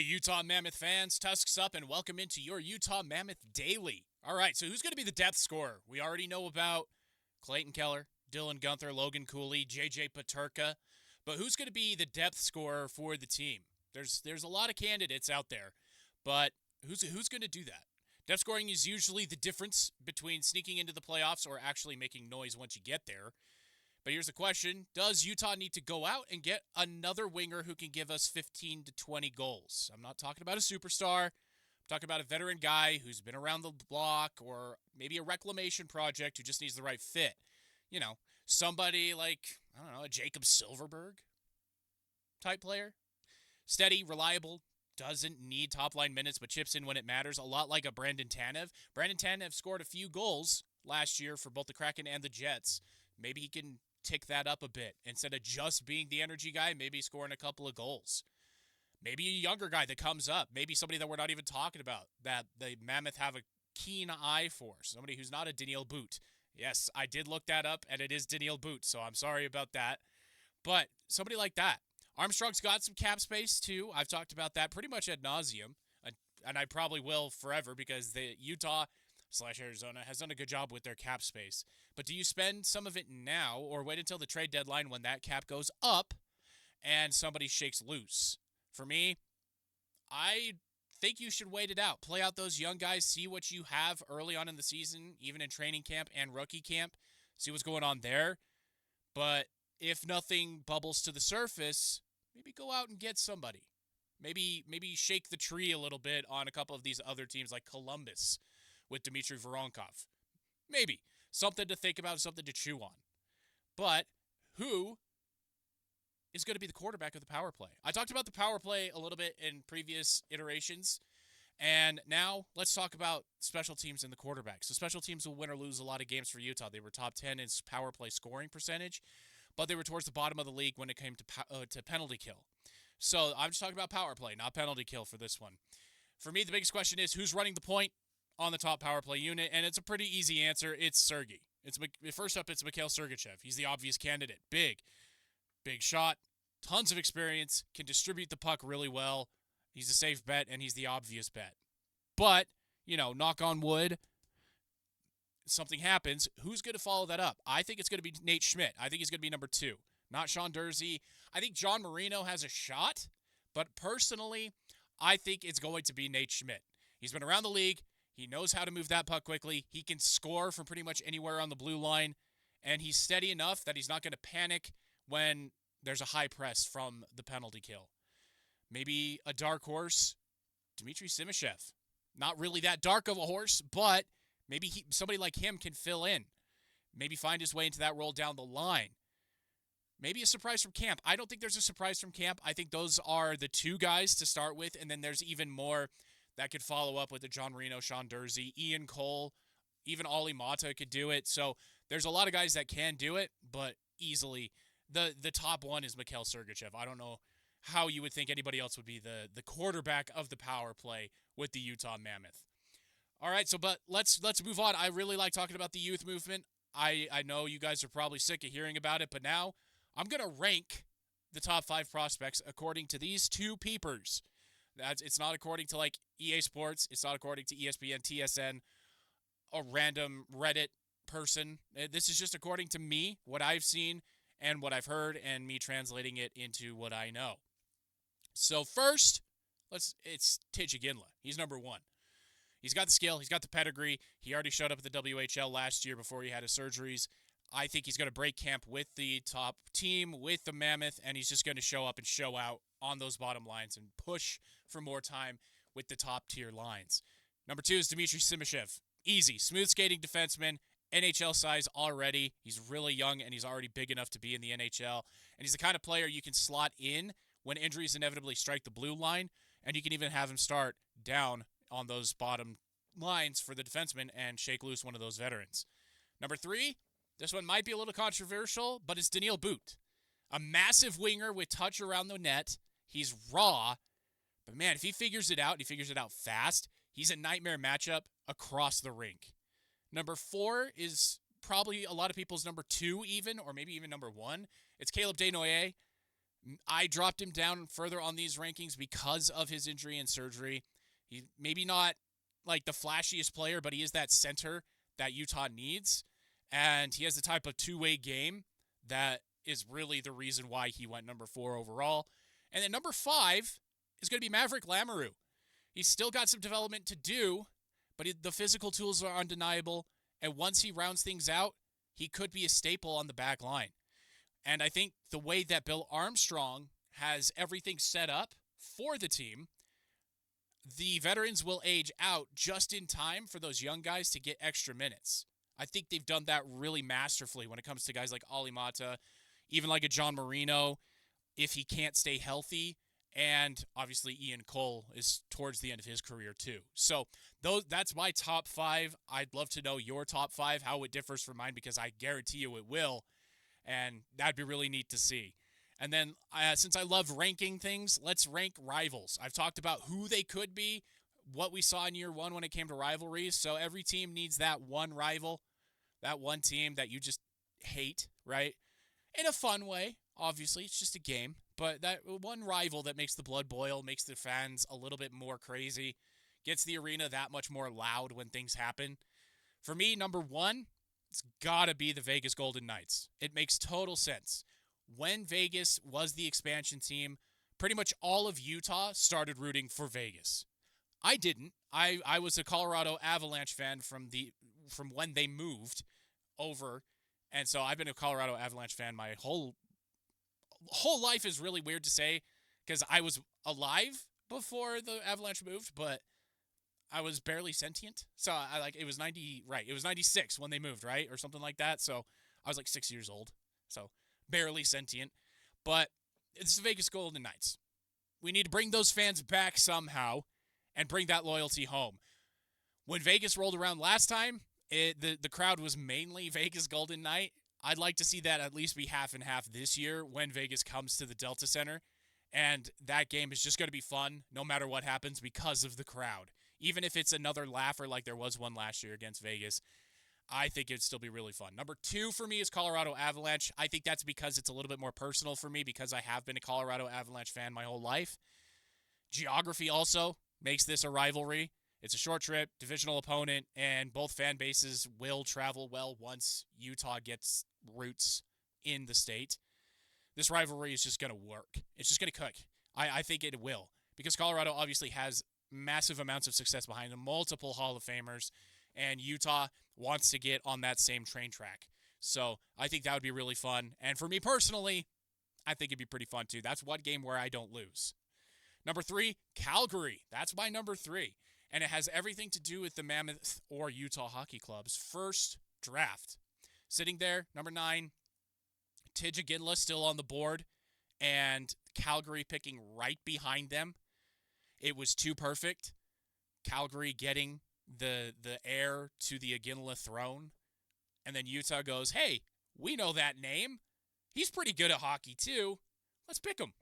Utah Mammoth fans, tusks up and welcome into your Utah Mammoth Daily. All right, so who's going to be the depth scorer? We already know about Clayton Keller, Dylan Gunther, Logan Cooley, J.J. Paterka, but who's going to be the depth scorer for the team? There's a lot of candidates out there, but who's going to do that? Depth scoring is usually the difference between sneaking into the playoffs or actually making noise once you get there. But here's the question. Does Utah need to go out and get another winger who can give us 15 to 20 goals? I'm not talking about a superstar. I'm talking about a veteran guy who's been around the block or maybe a reclamation project who just needs the right fit. You know, somebody like, I don't know, a Jacob Silverberg type player. Steady, reliable, doesn't need top-line minutes but chips in when it matters, a lot like a Brandon Tanev. Brandon Tanev scored a few goals last year for both the Kraken and the Jets. Maybe he can tick that up a bit. Instead of just being the energy guy, maybe scoring a couple of goals. Maybe a younger guy that comes up. Maybe somebody that we're not even talking about that the Mammoth have a keen eye for. Somebody who's not a Daniel Boot. Yes, I did look that up, and it is Daniel Boot, so I'm sorry about that. But somebody like that. Armstrong's got some cap space, too. I've talked about that pretty much ad nauseum, and I probably will forever because the Utah/Arizona has done a good job with their cap space. But do you spend some of it now or wait until the trade deadline when that cap goes up and somebody shakes loose? For me, I think you should wait it out. Play out those young guys, see what you have early on in the season, even in training camp and rookie camp, see what's going on there. But if nothing bubbles to the surface, maybe go out and get somebody. Maybe shake the tree a little bit on a couple of these other teams like Columbus with Dmitry Voronkov. Maybe. Something to think about, something to chew on. But who is going to be the quarterback of the power play? I talked about the power play a little bit in previous iterations, and now let's talk about special teams and the quarterback. So special teams will win or lose a lot of games for Utah. They were top 10 in power play scoring percentage, but they were towards the bottom of the league when it came to penalty kill. So I'm just talking about power play, not penalty kill for this one. For me, the biggest question is who's running the point on the top power play unit, and it's a pretty easy answer. It's Sergei. First up, it's Mikhail Sergachev. He's the obvious candidate. Big shot, tons of experience, can distribute the puck really well. He's a safe bet, and he's the obvious bet. But, knock on wood, something happens. Who's going to follow that up? I think it's going to be Nate Schmidt. I think he's going to be number 2, not Sean Durzi. I think John Marino has a shot, but personally, I think it's going to be Nate Schmidt. He's been around the league. He knows how to move that puck quickly. He can score from pretty much anywhere on the blue line, and he's steady enough that he's not going to panic when there's a high press from the penalty kill. Maybe a dark horse, Dmitry Simashev. Not really that dark of a horse, but maybe somebody like him can fill in. Maybe find his way into that role down the line. Maybe a surprise from camp. I don't think there's a surprise from camp. I think those are the 2 guys to start with, and then there's even more that could follow up with the John Marino, Sean Durzi, Ian Cole, even Ollie Mata could do it. So there's a lot of guys that can do it, but easily the top one is Mikhail Sergachev. I don't know how you would think anybody else would be the quarterback of the power play with the Utah Mammoth. All right, but let's move on. I really like talking about the youth movement. I know you guys are probably sick of hearing about it, but now I'm going to rank the top 5 prospects according to these 2 peepers. It's not according to like EA Sports. It's not according to ESPN, TSN, a random Reddit person. This is just according to me, what I've seen and what I've heard, and me translating it into what I know. So first, it's Tidge Ginla. He's number 1. He's got the skill. He's got the pedigree. He already showed up at the WHL last year before he had his surgeries. I think he's going to break camp with the top team, with the Mammoth, and he's just going to show up and show out on those bottom lines and push for more time with the top-tier lines. Number 2 is Dmitry Simashev. Easy, smooth skating defenseman, NHL size already. He's really young, and he's already big enough to be in the NHL. And he's the kind of player you can slot in when injuries inevitably strike the blue line, and you can even have him start down on those bottom lines for the defenseman and shake loose one of those veterans. Number 3, this one might be a little controversial, but it's Daniel Boot. A massive winger with touch around the net. He's raw, but man, if he figures it out, and he figures it out fast, he's a nightmare matchup across the rink. Number 4 is probably a lot of people's number 2 even, or maybe even number 1. It's Caleb Desnoyers. I dropped him down further on these rankings because of his injury and surgery. He maybe not like the flashiest player, but he is that center that Utah needs. And he has the type of two-way game that is really the reason why he went number 4 overall. And then number 5 is going to be Maverick Lamoureux. He's still got some development to do, but the physical tools are undeniable. And once he rounds things out, he could be a staple on the back line. And I think the way that Bill Armstrong has everything set up for the team, the veterans will age out just in time for those young guys to get extra minutes. I think they've done that really masterfully when it comes to guys like Ali Mata, even like a John Marino, if he can't stay healthy. And obviously Ian Cole is towards the end of his career too. So that's my top 5. I'd love to know your top 5, how it differs from mine, because I guarantee you it will. And that'd be really neat to see. And then since I love ranking things, let's rank rivals. I've talked about who they could be, what we saw in year 1 when it came to rivalries. So every team needs that one rival, that one team that you just hate, right? In a fun way, obviously. It's just a game. But that one rival that makes the blood boil, makes the fans a little bit more crazy, gets the arena that much more loud when things happen. For me, number 1, it's got to be the Vegas Golden Knights. It makes total sense. When Vegas was the expansion team, pretty much all of Utah started rooting for Vegas. I didn't. I was a Colorado Avalanche fan from when they moved over, and so I've been a Colorado Avalanche fan my whole life. Is really weird to say because I was alive before the Avalanche moved, but I was barely sentient. So it was 90, right? It was 96 when they moved, right? Or something like that. So I was like 6 years old. So barely sentient. But it's the Vegas Golden Knights. We need to bring those fans back somehow and bring that loyalty home. When Vegas rolled around last time, the crowd was mainly Vegas Golden Knight. I'd like to see that at least be half and half this year when Vegas comes to the Delta Center. And that game is just going to be fun no matter what happens because of the crowd. Even if it's another laugher like there was one last year against Vegas, I think it'd still be really fun. Number 2 for me is Colorado Avalanche. I think that's because it's a little bit more personal for me because I have been a Colorado Avalanche fan my whole life. Geography also makes this a rivalry. It's a short trip, divisional opponent, and both fan bases will travel well once Utah gets roots in the state. This rivalry is just going to work. It's just going to cook. I think it will because Colorado obviously has massive amounts of success behind them, multiple Hall of Famers, and Utah wants to get on that same train track. So I think that would be really fun. And for me personally, I think it'd be pretty fun too. That's one game where I don't lose. Number 3, Calgary. That's my number 3. And it has everything to do with the Mammoth or Utah Hockey Club's first draft. Sitting there, number 9, Tidge Aginla still on the board, and Calgary picking right behind them. It was too perfect. Calgary getting the heir to the Aginla throne. And then Utah goes, hey, we know that name. He's pretty good at hockey too. Let's pick him.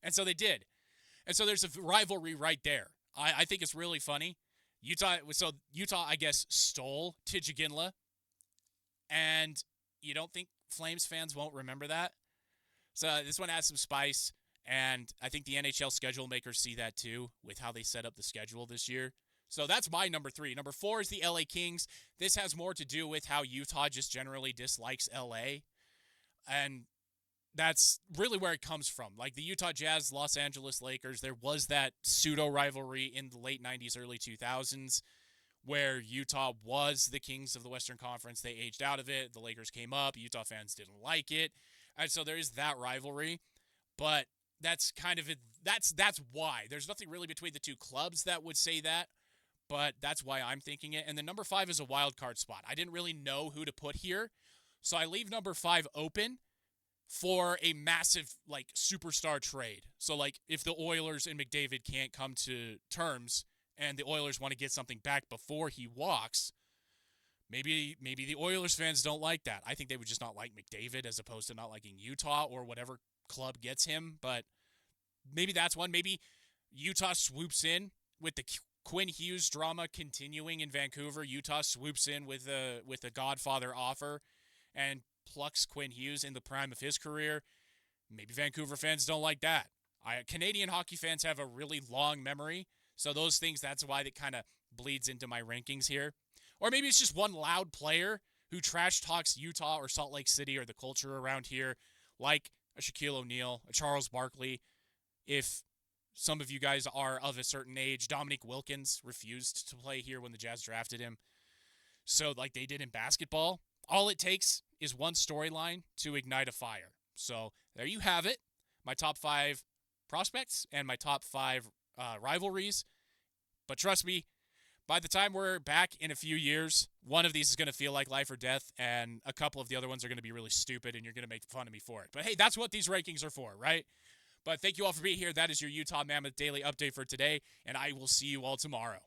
And so they did. And so there's a rivalry right there. I think it's really funny. Utah, I guess, stole Tidge Aginla. And you don't think Flames fans won't remember that? So this one has some spice. And I think the NHL schedule makers see that too with how they set up the schedule this year. So that's my number 3. Number 4 is the LA Kings. This has more to do with how Utah just generally dislikes LA. And that's really where it comes from. Like the Utah Jazz, Los Angeles Lakers, there was that pseudo-rivalry in the late 90s, early 2000s where Utah was the Kings of the Western Conference. They aged out of it. The Lakers came up. Utah fans didn't like it. And so there is that rivalry. But that's kind of it. That's why. There's nothing really between the two clubs that would say that, but that's why I'm thinking it. And then number 5 is a wild card spot. I didn't really know who to put here, so I leave number 5 open for a massive, like, superstar trade. So, like, if the Oilers and McDavid can't come to terms and the Oilers want to get something back before he walks, maybe the Oilers fans don't like that. I think they would just not like McDavid as opposed to not liking Utah or whatever club gets him, but maybe that's one. Maybe Utah swoops in with the Quinn Hughes drama continuing in Vancouver. Utah swoops in with a Godfather offer and plucks Quinn Hughes in the prime of his career. Maybe Vancouver fans don't like that. Canadian hockey fans have a really long memory, so those things, that's why it kind of bleeds into my rankings here. Or maybe it's just one loud player who trash talks Utah or Salt Lake City or the culture around here, like a Shaquille O'Neal, a Charles Barkley. If some of you guys are of a certain age, Dominique Wilkins refused to play here when the Jazz drafted him. So like they did in basketball, all it takes is one storyline to ignite a fire. So there you have it. My top 5 prospects and my top 5 rivalries. But trust me, by the time we're back in a few years, one of these is going to feel like life or death, and a couple of the other ones are going to be really stupid, and you're going to make fun of me for it. But hey, that's what these rankings are for, right? But thank you all for being here. That is your Utah Mammoth Daily update for today, and I will see you all tomorrow.